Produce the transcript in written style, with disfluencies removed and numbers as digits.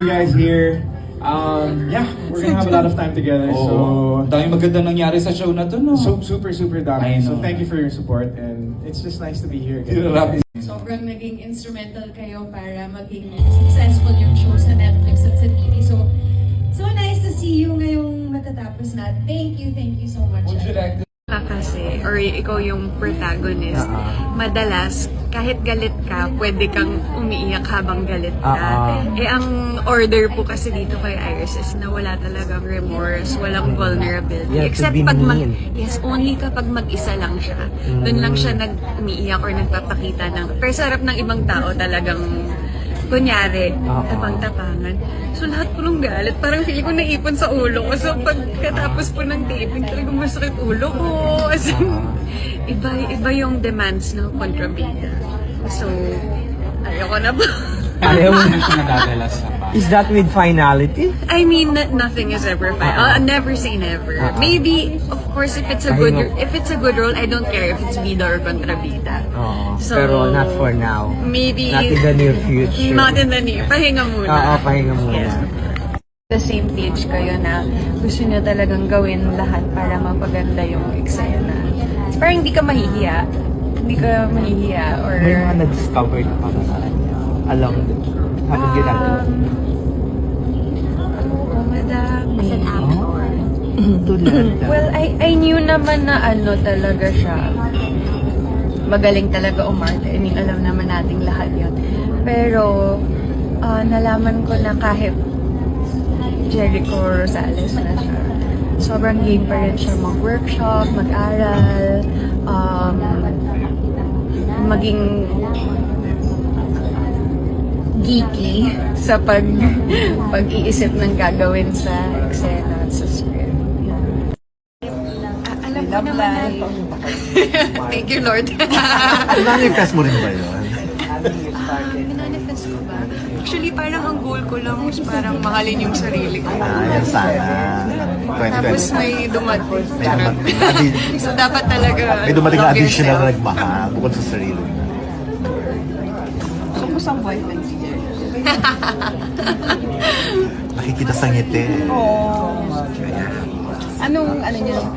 You guys here. Yeah, we're gonna have a lot of time together. So, dahil maganda nangyari sa show na to, no? super I dami. So know. thank you for your support, and it's just nice to be here again. Grabe. Sobrang naging instrumental kayo para maging successful yung show sa Netflix at sa TV. So nice to see you ngayong matatapos na. Thank you so much. Would you like to Kasi, or ikaw yung protagonist, madalas, kahit galit ka, pwede kang umiiyak habang galit ka. Eh, ang order po kasi dito kay Iris is na wala talagang remorse, walang vulnerability. Yeah, to Except be pag mean. yes, only kapag mag-isa lang siya. Doon lang siya umiiyak or nagpapakita ng, pero sa harap ng ibang tao talagang, kunyari, tapang-tapangan. So lahat po nung galit, parang feeling ko naipon sa ulo ko. So pagkatapos po ng taping, talagang masakit ulo ko. As in, iba yung demands ng kontrabida. So, ayoko na po. Ayaw mo na siya nadadalas sa bahay? Is that with finality? I mean, nothing is ever fine. I'll never say never. Maybe, of course, if it's a good role, I don't care if it's bida or kontrabida. So, pero not for now. Maybe Not in the near future. Not in the near. Pahinga muna. Pahinga muna. Yeah. The same page kayo na gusto nyo talagang gawin lahat para mapaganda yung eksena. Parang hindi ka mahihiya. Hindi ka mahihiya or... May mga na-discover na para sa along the habang ginagawa. Oo, madami. Tulad. Well, I knew naman na ano talaga siya. Magaling talaga umarte. I mean, alam naman nating lahat yun. Pero, nalaman ko na kahit Jericho Rosales na siya, sobrang game pa rin siya mag-workshop, mag-aral, maging geeky sa pag-iisip ng gagawin sa eksena at sa script. Alam ko naman na thank you, Lord. Manifest mo rin ba yun? Minanifest ko ba? Actually, parang ang goal ko lang is parang mahalin yung sarili ko. Yan sana. Tapos 2020. may dumating. So, May dapat talaga dumating na love additional na yourself. nagmahal bukod sa sarili mo. So, kusang boyfriend si Jerry? Nakikita sa ngiti. Anong ano niya ng